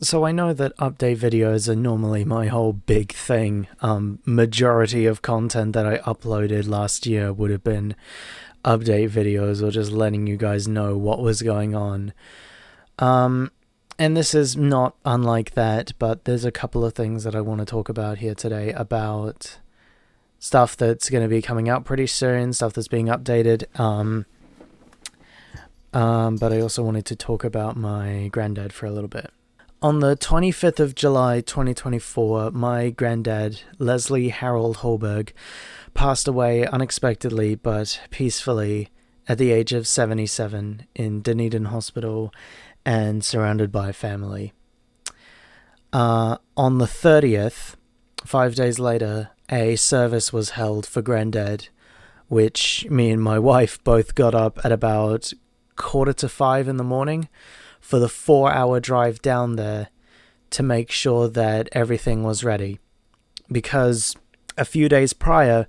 So I know that update videos are normally my whole big thing. Majority of content that I uploaded last year would have been update videos or just letting you guys know what was going on. Um, and this is not unlike that, but there's a couple of things that I want to talk about here today about stuff that's going to be coming out pretty soon, stuff that's being updated. But I also wanted to talk about my granddad for a little bit. On the 25th of July 2024, my granddad, Leslie Harold Holberg, passed away unexpectedly but peacefully at the age of 77 in Dunedin Hospital and surrounded by family. On the 30th, 5 days later, a service was held for Grandad, which me and my wife both got up at about 4:45 in the morning for the 4-hour drive down there to make sure that everything was ready. Because a few days prior,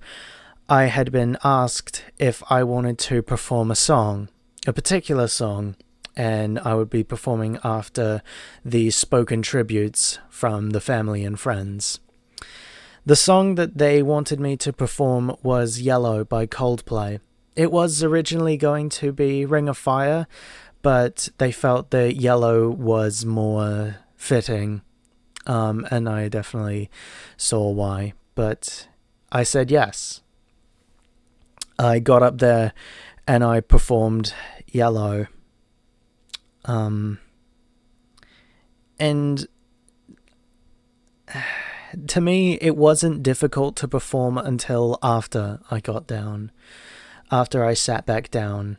I had been asked if I wanted to perform a particular song, and I would be performing after the spoken tributes from the family and friends. The song that they wanted me to perform was Yellow by Coldplay. It was originally going to be Ring of Fire, but they felt that Yellow was more fitting, and I definitely saw why. But I said yes. I got up there and I performed Yellow. And to me, it wasn't difficult to perform until after I got down, after I sat back down.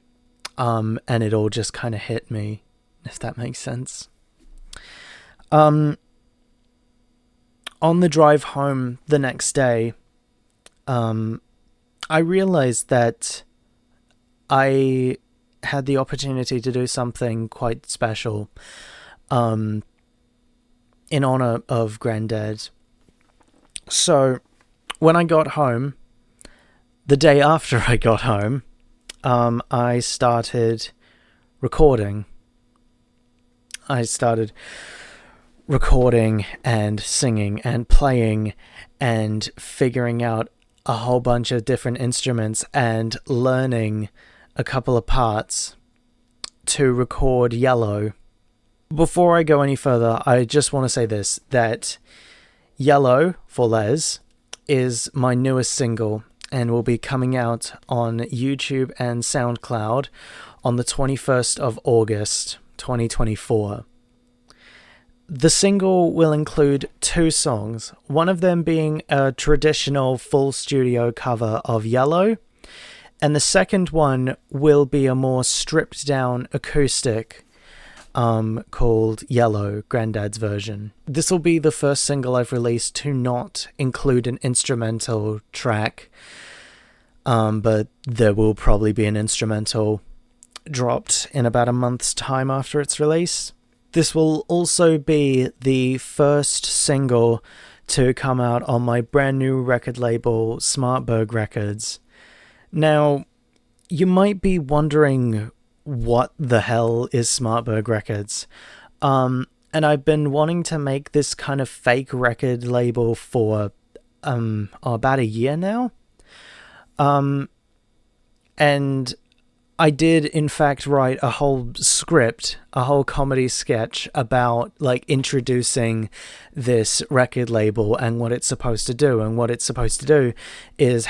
And it all just kind of hit me, if that makes sense. On the drive home the next day, I realized that I had the opportunity to do something quite special in honor of Grandad. So when I got home, the day after I got home, I started recording. I started recording and singing and playing and figuring out a whole bunch of different instruments and learning a couple of parts to record Yellow. Before I go any further, I just want to say this, that Yellow, for Les, is my newest single and will be coming out on YouTube and SoundCloud on the 21st of August, 2024. The single will include 2 songs, one of them being a traditional full studio cover of Yellow, and the second one will be a more stripped down acoustic called Yellow, Grandad's version. This will be the first single I've released to not include an instrumental track, but there will probably be an instrumental dropped in about a month's time after its release. This will also be the first single to come out on my brand new record label, Smartberg Records. Now, you might be wondering what the hell is Smartberg Records? And I've been wanting to make this kind of fake record label for about a year now. And I did, in fact, write a whole script, a whole comedy sketch about, like, introducing this record label and what it's supposed to do. And what it's supposed to do is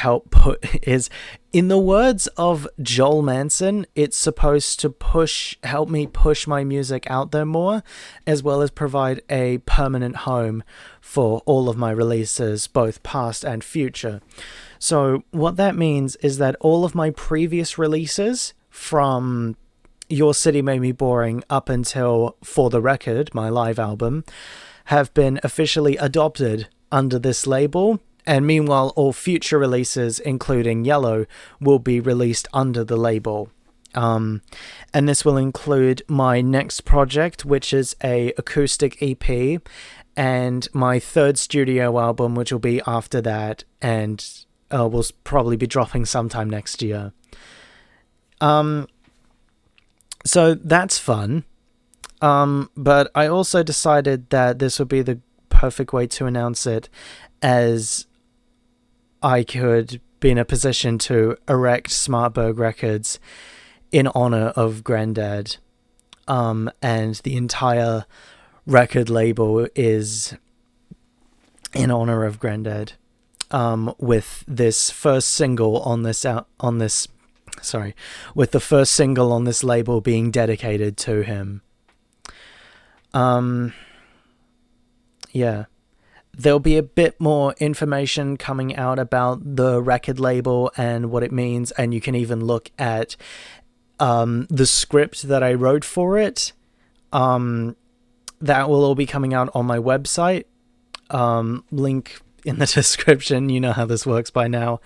in the words of Joel Manson, it's supposed to help me push my music out there more, as well as provide a permanent home for all of my releases, both past and future. So what that means is that all of my previous releases, from Your City Made Me Boring up until For the Record, my live album, have been officially adopted under this label, and meanwhile all future releases, including Yellow, will be released under the label. And this will include my next project, which is a acoustic EP, and my third studio album, which will be after that, and will probably be dropping sometime next year. So that's fun. But I also decided that this would be the perfect way to announce it, as I could be in a position to erect Smartberg Records in honor of Grandad. And the entire record label is in honor of Grandad. With this first single on this with the first single on this label being dedicated to him. Yeah. There'll be a bit more information coming out about the record label and what it means, and you can even look at the script that I wrote for it. That will all be coming out on my website. Link in the description. You know how this works by now.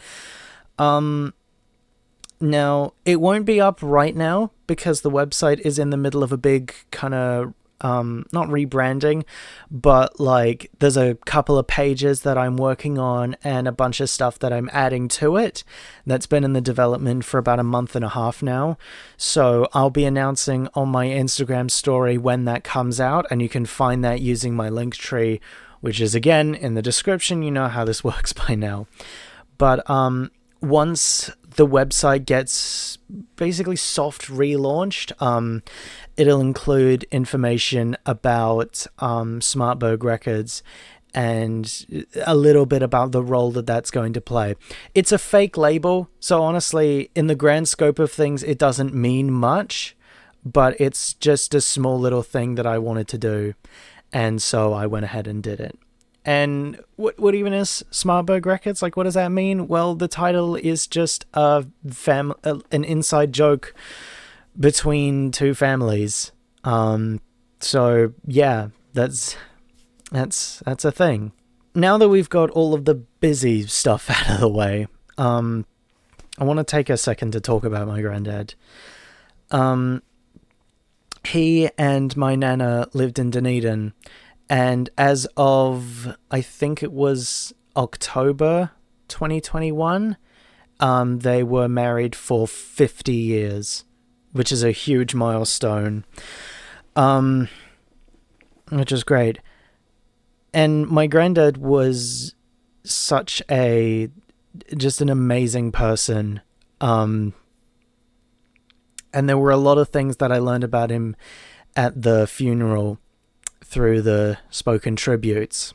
Now, it won't be up right now because the website is in the middle of a big kind of, not rebranding, but like there's a couple of pages that I'm working on and a bunch of stuff that I'm adding to it that's been in the development for about a month and a half now. So I'll be announcing on my Instagram story when that comes out, and you can find that using my link tree, which is again in the description. You know how this works by now. But once the website gets basically soft relaunched, it'll include information about Smartberg Records and a little bit about the role that that's going to play. It's a fake label, so honestly, in the grand scope of things, it doesn't mean much, but it's just a small little thing that I wanted to do, and so I went ahead and did it. And what even is Smartberg Records? Like, what does that mean? Well, the title is just an inside joke between two families. So yeah, that's a thing. Now that we've got all of the busy stuff out of the way, I want to take a second to talk about my granddad. He and my nana lived in Dunedin. And as of, I think it was October 2021, they were married for 50 years, which is a huge milestone, which is great. And my granddad was just an amazing person. And there were a lot of things that I learned about him at the funeral through the spoken tributes.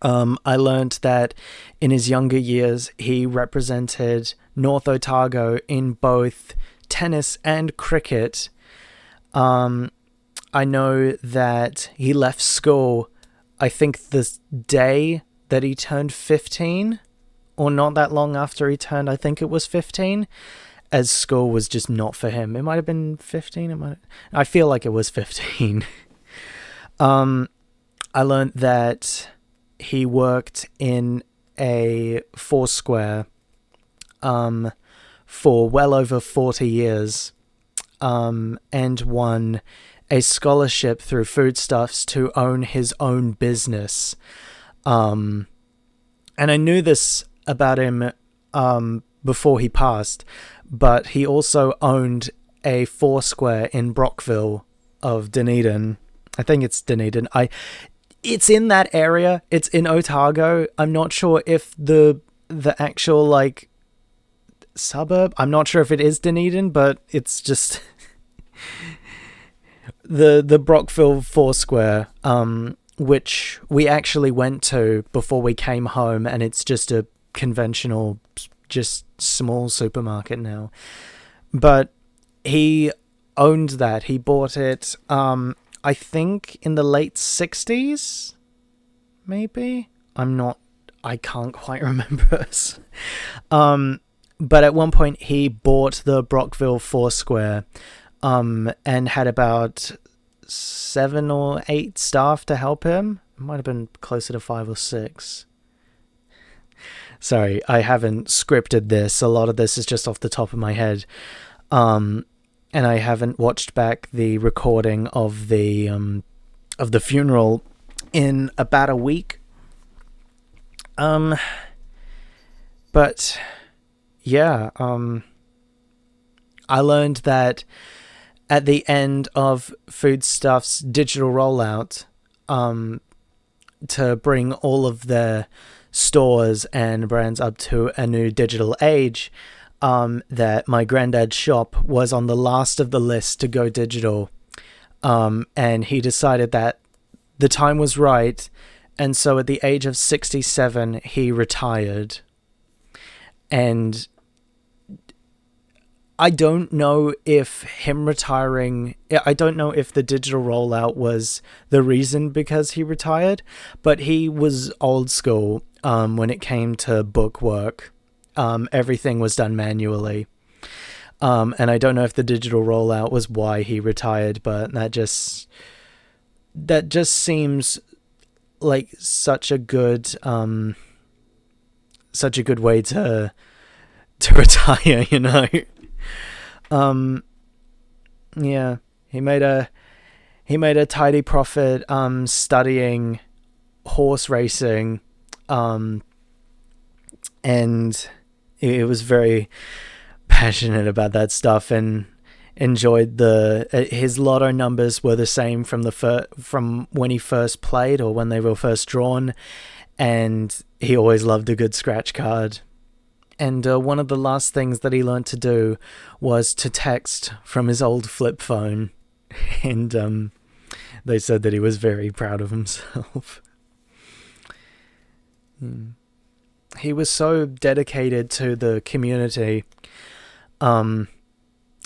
I learned that in his younger years, he represented North Otago in both tennis and cricket. I know that he left school, I think the day that he turned 15, or not that long after he turned, I think it was 15, as school was just not for him. It might have been 15. I feel like it was 15. I learned that he worked in a Foursquare for well over 40 years, and won a scholarship through Foodstuffs to own his own business. And I knew this about him before he passed, but he also owned a Foursquare in Brockville of Dunedin. I think it's Dunedin. It's in that area. It's in Otago. I'm not sure if the actual like suburb. I'm not sure if it is Dunedin, but it's just the Brockville Foursquare, which we actually went to before we came home, and it's just a conventional, just small supermarket now. But he owned that. He bought it. I think in the late 60s, maybe? I can't quite remember. But at one point he bought the Brockville Foursquare, and had about 7 or 8 staff to help him. It might have been closer to 5 or 6. Sorry, I haven't scripted this. A lot of this is just off the top of my head. And I haven't watched back the recording of the funeral in about a week. But yeah, I learned that at the end of Foodstuff's digital rollout, to bring all of their stores and brands up to a new digital age, that my granddad's shop was on the last of the list to go digital. And he decided that the time was right, and so at the age of 67, he retired. And I don't know if him retiring, I don't know if the digital rollout was the reason because he retired, but he was old school when it came to book work. Everything was done manually. And I don't know if the digital rollout was why he retired, but that just seems like such a good way to retire, you know. Yeah, he made a tidy profit studying horse racing, and he was very passionate about that stuff and enjoyed his lotto numbers were the same from when he first played or when they were first drawn, and he always loved a good scratch card. And one of the last things that he learned to do was to text from his old flip phone. And they said that he was very proud of himself. He was so dedicated to the community.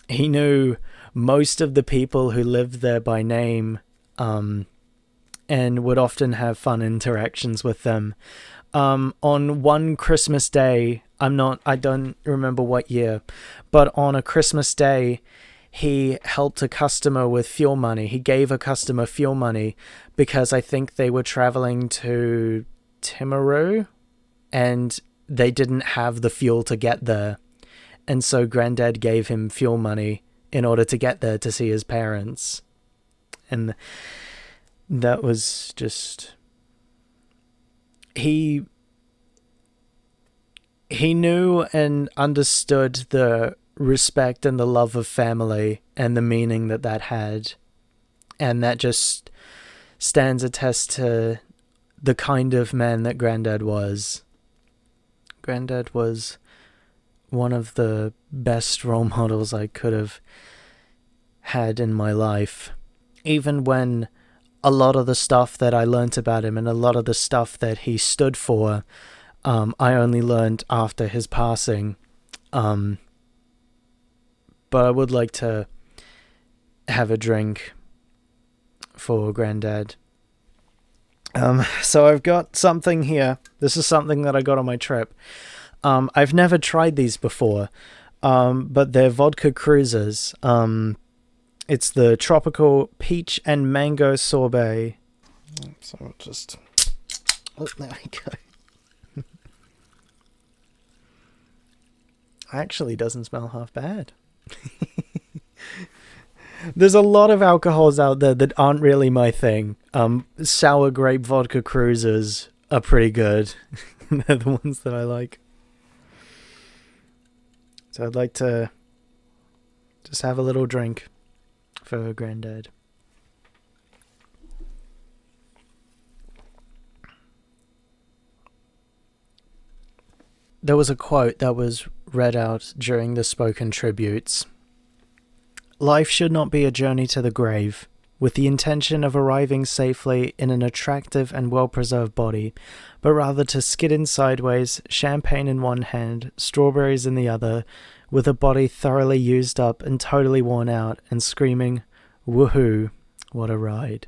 He knew most of the people who lived there by name, and would often have fun interactions with them. On one Christmas day, I don't remember what year, but on a Christmas day, he helped a customer with fuel money. He gave a customer fuel money because I think they were traveling to Timaru and they didn't have the fuel to get there. And so Grandad gave him fuel money in order to get there to see his parents. And that was just... He knew and understood the respect and the love of family and the meaning that had. And that just stands attest to the kind of man that Grandad was. Grandad was one of the best role models I could have had in my life. Even when a lot of the stuff that I learnt about him and a lot of the stuff that he stood for, I only learned after his passing. But I would like to have a drink for Grandad. So I've got something here. This is something that I got on my trip. I've never tried these before, but they're vodka cruisers. It's the tropical peach and mango sorbet. So I'll just... Oh, there we go. Actually doesn't smell half bad. There's a lot of alcohols out there that aren't really my thing. Sour grape vodka cruisers are pretty good. They're the ones that I like. So I'd like to just have a little drink for Grandad. There was a quote that was read out during the spoken tributes. Life should not be a journey to the grave, with the intention of arriving safely in an attractive and well-preserved body, but rather to skid in sideways, champagne in one hand, strawberries in the other, with a body thoroughly used up and totally worn out, and screaming, "Woohoo, what a ride."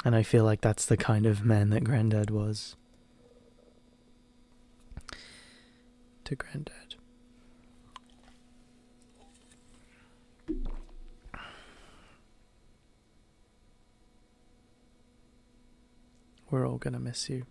And I feel like that's the kind of man that Grandad was. To Grandad. We're all gonna miss you.